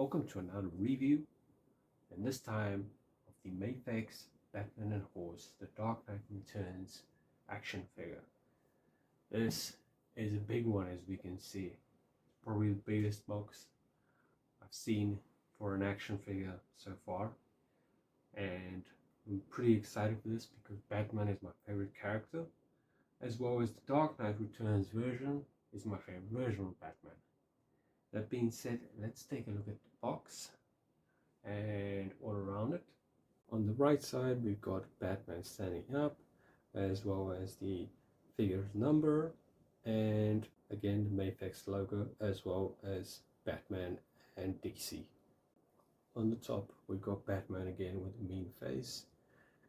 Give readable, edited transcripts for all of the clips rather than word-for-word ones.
Welcome to another review, and this time of the Mafex Batman and Horse The Dark Knight Returns action figure. This is a big one, as we can see. Probably the biggest box I've seen for an action figure so far, and I'm pretty excited for this because Batman is my favorite character, as well as the Dark Knight Returns version is my favorite version of Batman. That being said, let's take a look at the box and all around it. On the right side, we've got Batman standing up, as well as the figure's number, and again the Mafex logo, as well as Batman and DC. On the top, we've got Batman again with a mean face,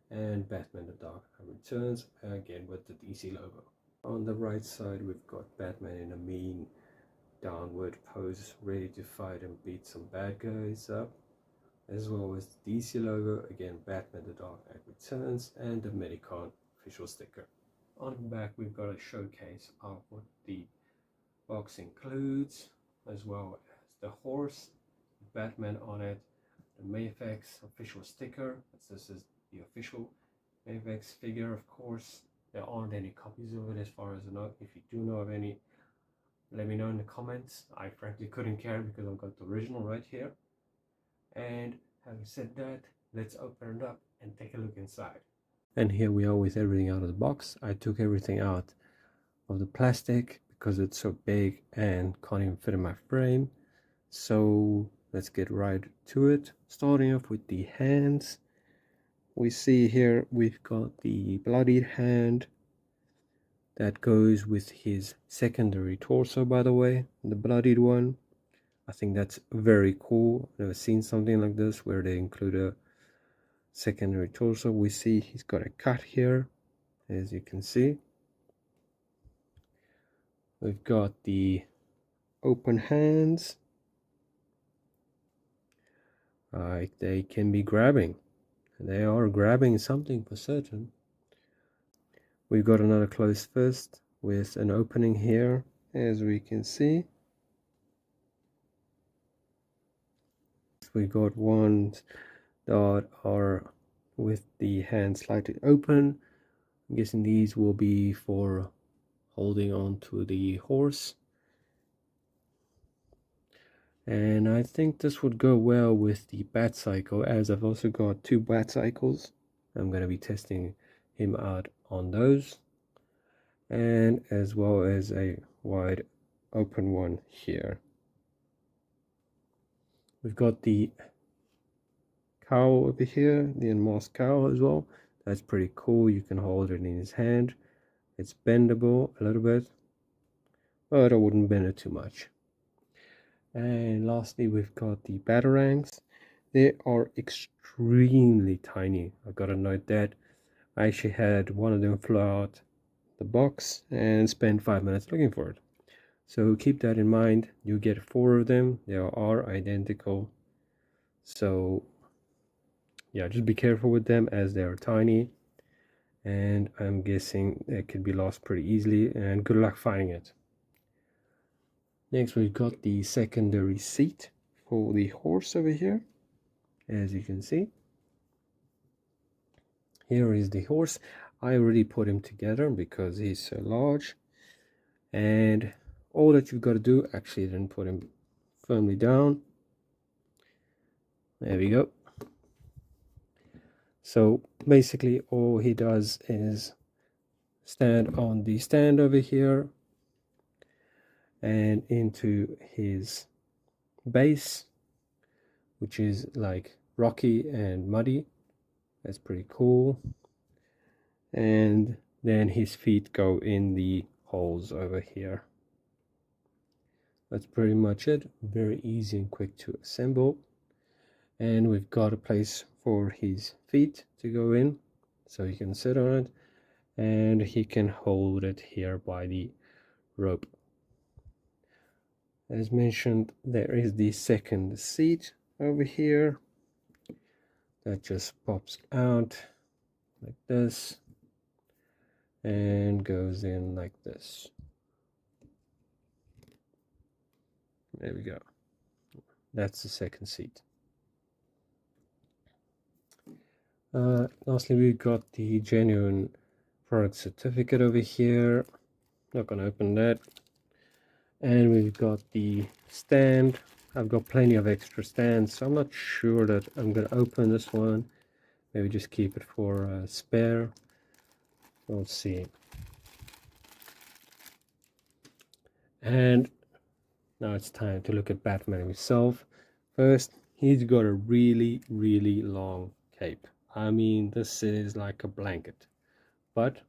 and Batman the Dark Knight Returns again with the DC logo. On the right side, we've got Batman in a mean downward pose, ready to fight and beat some bad guys up, as well as the DC logo, again Batman the Dark Knight Returns, and the Medicon official sticker. On the back, we've got a showcase of what the box includes, as well as the horse, Batman on it, the Mafex official sticker. This is the official Mafex figure, of course. There aren't any copies of it as far as I know. If you do know of any, let me know in the comments. I frankly couldn't care because I've got the original right here. And having said that, let's open it up and take a look inside. And here we are with everything out of the box. I took everything out of the plastic because it's so big and can't even fit in my frame. So let's get right to it. Starting off with the hands. We see here we've got the bloodied hand. That goes with his secondary torso, by the way, the bloodied one. I think that's very cool. I've never seen something like this where they include a secondary torso. We see he's got a cut here, as you can see. We've got the open hands. They can be grabbing. They are grabbing something for certain. We've got another closed fist with an opening here, as we can see. We got ones that are with the hand slightly open. I'm guessing these will be for holding on to the horse. And I think this would go well with the Bat Cycle, as I've also got two Bat Cycles. I'm going to be testing him out on those, and as well as a wide open one here. We've got the cowl over here, the Unmasked Cowl as well. That's pretty cool. You can hold it in his hand. It's bendable a little bit, but I wouldn't bend it too much. And lastly, we've got the Batarangs. They are extremely tiny. I've got to note that. I actually had one of them fly out the box and spend 5 minutes looking for it. So keep that in mind. You get 4 of them. They are identical. So yeah, just be careful with them as they are tiny. And I'm guessing it could be lost pretty easily, and good luck finding it. Next, we've got the secondary seat for the horse over here, as you can see. Here is the horse. I already put him together because he's so large, and all that you've got to do, actually then put him firmly down. There we go. So basically all he does is stand on the stand over here and into his base, which is like rocky and muddy. That's pretty cool. And then his feet go in the holes over here. That's pretty much it. Very easy and quick to assemble. And we've got a place for his feet to go in, so he can sit on it, and he can hold it here by the rope. As mentioned, there is the second seat over here that just pops out like this and goes in like this. There we go. That's the second seat. Lastly, we've got the genuine product certificate over here. Not gonna open that. And we've got the stand. I've got plenty of extra stands, so I'm not sure that I'm gonna open this one. Maybe just keep it for a spare. We'll see. And now it's time to look at Batman himself. First, he's got a really, really long cape. I mean, this is like a blanket, but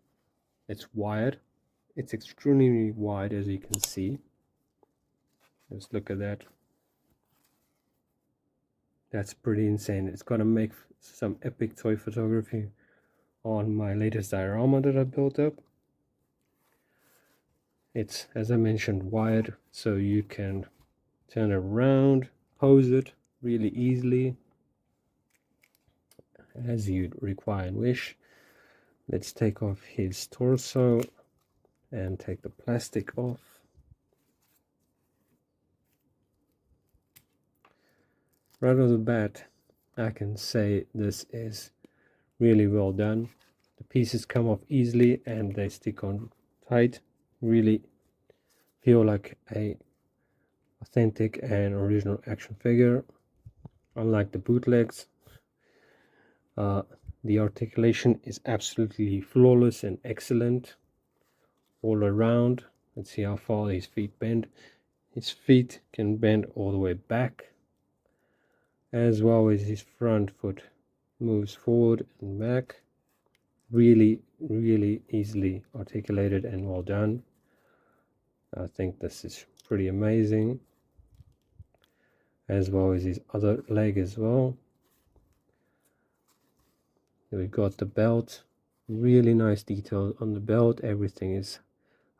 it's wired. It's extremely wide, as you can see. Let's look at that. That's pretty insane. It's gonna make some epic toy photography on my latest diorama that I built up. It's, as I mentioned, wired, so you can turn it around, pose it really easily as you require and wish. Let's take off his torso and take the plastic off. Right off the bat, I can say this is really well done. The pieces come off easily and they stick on tight. Really feel like a authentic and original action figure, unlike the bootlegs. The articulation is absolutely flawless and excellent all around. Let's see how far his feet bend. His feet can bend all the way back, as well as his front foot moves forward and back. Really, really easily articulated and well done. I think this is pretty amazing, as well as his other leg as well. We've got the belt, really nice detail on the belt. Everything is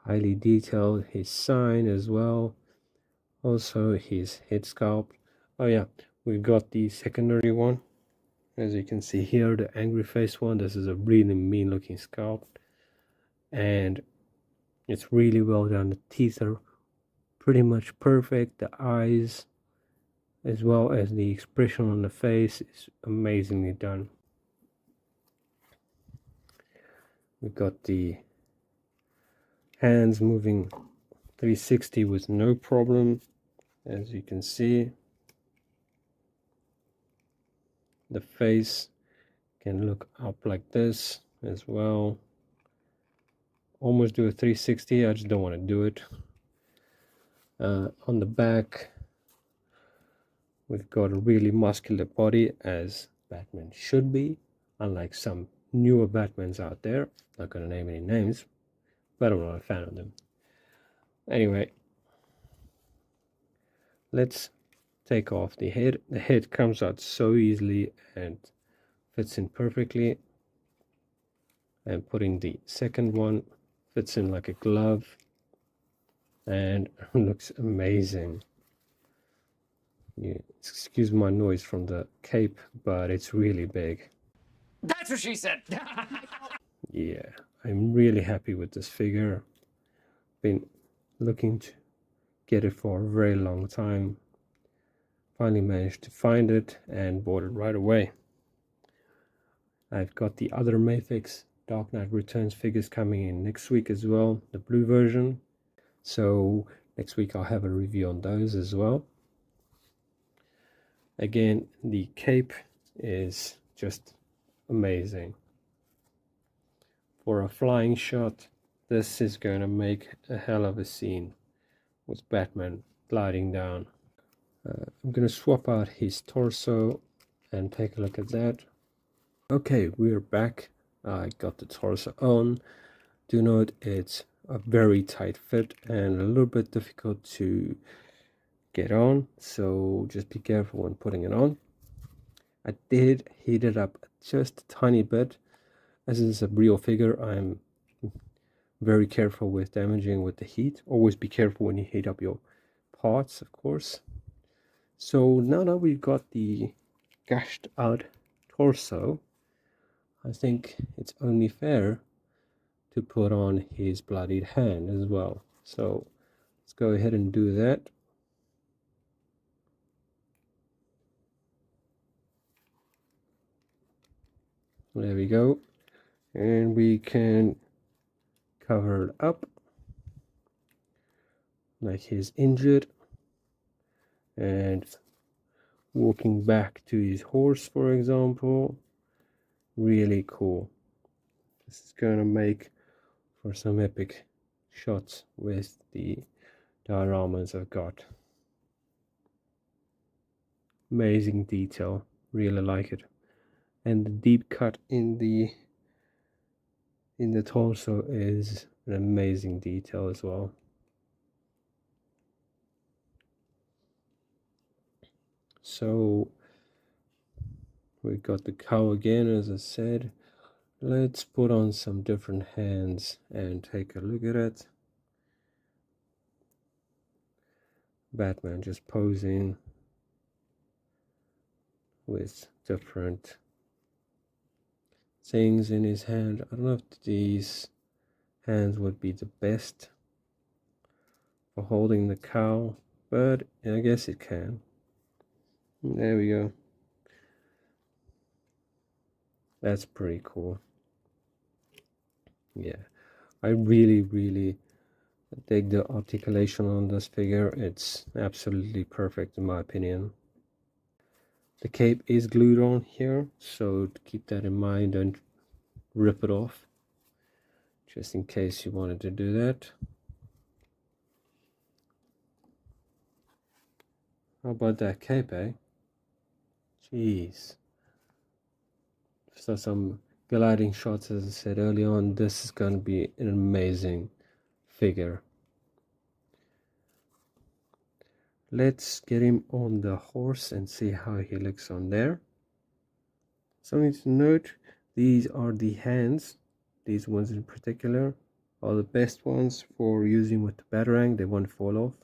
highly detailed. His sign as well, also his head sculpt. Oh yeah, we've got the secondary one, as you can see here, the angry face one. This is a really mean looking sculpt, and it's really well done. The teeth are pretty much perfect. The eyes, as well as the expression on the face, is amazingly done. We've got the hands moving 360 with no problem, as you can see. The face can look up like this as well. Almost do a 360, I just don't want to do it. On the back, we've got a really muscular body, as Batman should be, unlike some newer Batmans out there. Not going to name any names, but I'm not a fan of them. Anyway, let's take off the head. The head comes out so easily and fits in perfectly. And putting the second one, fits in like a glove and looks amazing. Yeah, excuse my noise from the cape, but it's really big. That's what she said. Yeah, I'm really happy with this figure. Been looking to get it for a very long time. Finally managed to find it and bought it right away. I've got the other Mafex Dark Knight Returns figures coming in next week as well, the blue version. So next week I'll have a review on those as well. Again, the cape is just amazing. For a flying shot, this is going to make a hell of a scene with Batman gliding down. I'm going to swap out his torso and take a look at that. Okay, we're back. I got the torso on. Do note it's a very tight fit and a little bit difficult to get on, so just be careful when putting it on. I did heat it up just a tiny bit. As it is a real figure, I'm very careful with damaging with the heat. Always be careful when you heat up your parts, of course. So now that we've got the gashed out torso, I think it's only fair to put on his bloodied hand as well. So let's go ahead and do that. There we go. And we can cover it up like he's injured and walking back to his horse, for example. Really cool. This is gonna make for some epic shots with the dioramas I've got. Amazing detail, really like it. And the deep cut in the torso is an amazing detail as well. So we got the cow again, as I said. Let's put on some different hands and take a look at it. Batman just posing with different things in his hand. I don't know if these hands would be the best for holding the cow, but I guess it can. There we go. That's pretty cool. Yeah, I really dig the articulation on this figure. It's absolutely perfect in my opinion. The cape is glued on here, so keep that in mind and rip it off, just in case you wanted to do that. How about that cape, eh? Jeez. So some gliding shots, as I said earlier on. This is going to be an amazing figure. Let's get him on the horse and see how he looks on there. Something to note, these are the hands. These ones in particular are the best ones for using with the Batarang. They won't fall off,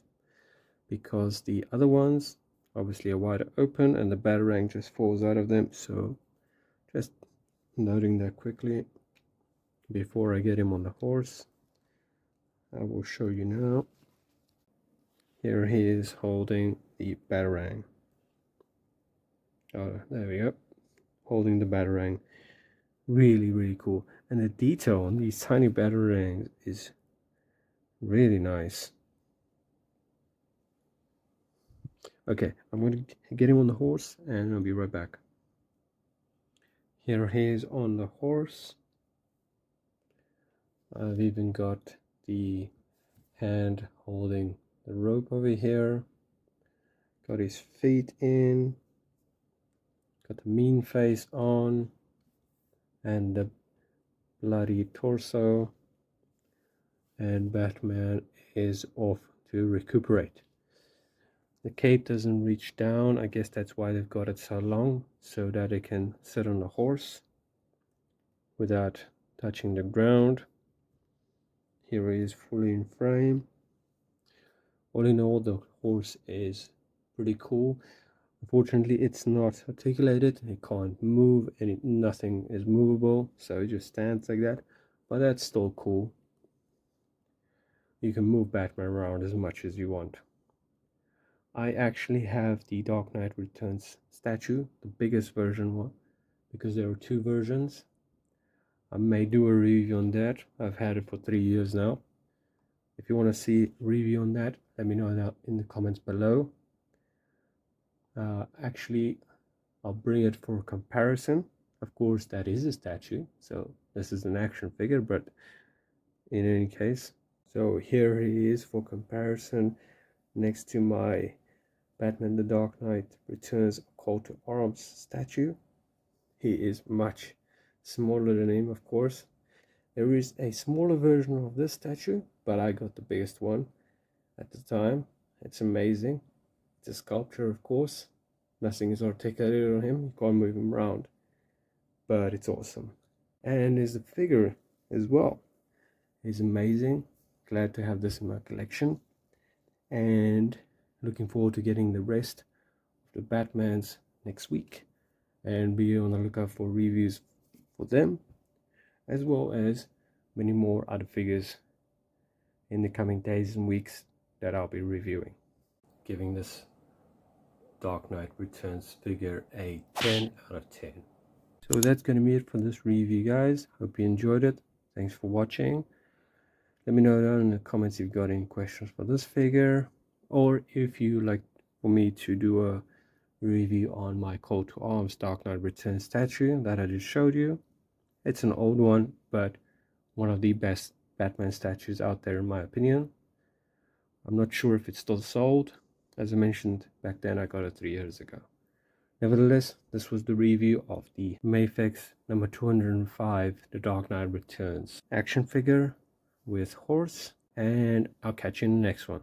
because the other ones obviously are wide open and the Batarang just falls out of them. So just noting that quickly before I get him on the horse. I will show you now. Here he is holding the Batarang. Oh, there we go. Holding the Batarang. Really cool. And the detail on these tiny Batarangs is really nice. Okay, I'm going to get him on the horse and I'll be right back. Here he is on the horse. I've even got the hand holding the rope over here. Got his feet in. Got the mean face on. And the bloody torso. And Batman is off to recuperate. The cape doesn't reach down. I guess that's why they've got it so long, so that it can sit on the horse without touching the ground. Here he is fully in frame. All in all, the horse is pretty cool. Unfortunately, it's not articulated. It can't move, and nothing is movable, so it just stands like that. But that's still cool. You can move Batman around as much as you want. I actually have the Dark Knight Returns statue, the biggest version one, because there are two versions. I may do a review on that. I've had it for 3 years now. If you want to see a review on that, let me know that in the comments below. Actually, I'll bring it for comparison. Of course, that is a statue, so this is an action figure, but in any case. So here he is for comparison next to my Batman the Dark Knight Returns Call to Arms statue. He is much smaller than him, of course. There is a smaller version of this statue, but I got the biggest one at the time. It's amazing. It's a sculpture, of course. Nothing is articulated on him. You can't move him around. But it's awesome. And his figure as well is amazing. Glad to have this in my collection. And looking forward to getting the rest of the Batmans next week. And be on the lookout for reviews for them, as well as many more other figures in the coming days and weeks that I'll be reviewing. Giving this Dark Knight Returns figure a 10 out of 10. So that's gonna be it for this review, guys. Hope you enjoyed it. Thanks for watching. Let me know down in the comments if you've got any questions for this figure, or if you like for me to do a review on my Call to Arms Dark Knight Returns statue that I just showed you. It's an old one, but one of the best Batman statues out there in my opinion. I'm not sure if it's still sold. As I mentioned back then, I got it 3 years ago. Nevertheless, this was the review of the Mafex number 205, The Dark Knight Returns action figure with horse, and I'll catch you in the next one.